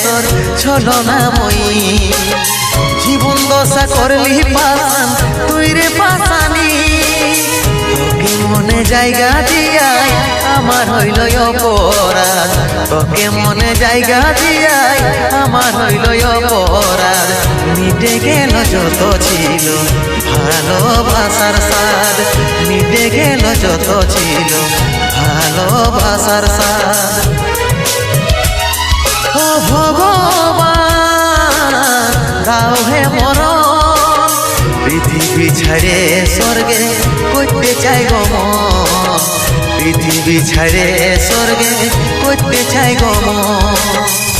তোর ছলনাময়ী জীবন দশা করলি পাশান তুই রে পাশানি তোকে মনে জায়গা দিয়াই আমার হইল অপরাধ তোকে মনে জায়গা দিয়াই আমার হইল অপরাধ মিটে গেল যত ছিল ভালোবাসার স্বাদ মিটে গেল যত ছিল ভালোবাসার স্বাদ ও ভগবান দাও হে মরণ পৃথিবী ছেড়ে স্বর্গে করতে চাই গো মন পৃথিবী ছেড়ে স্বর্গে করতে চাই গো মন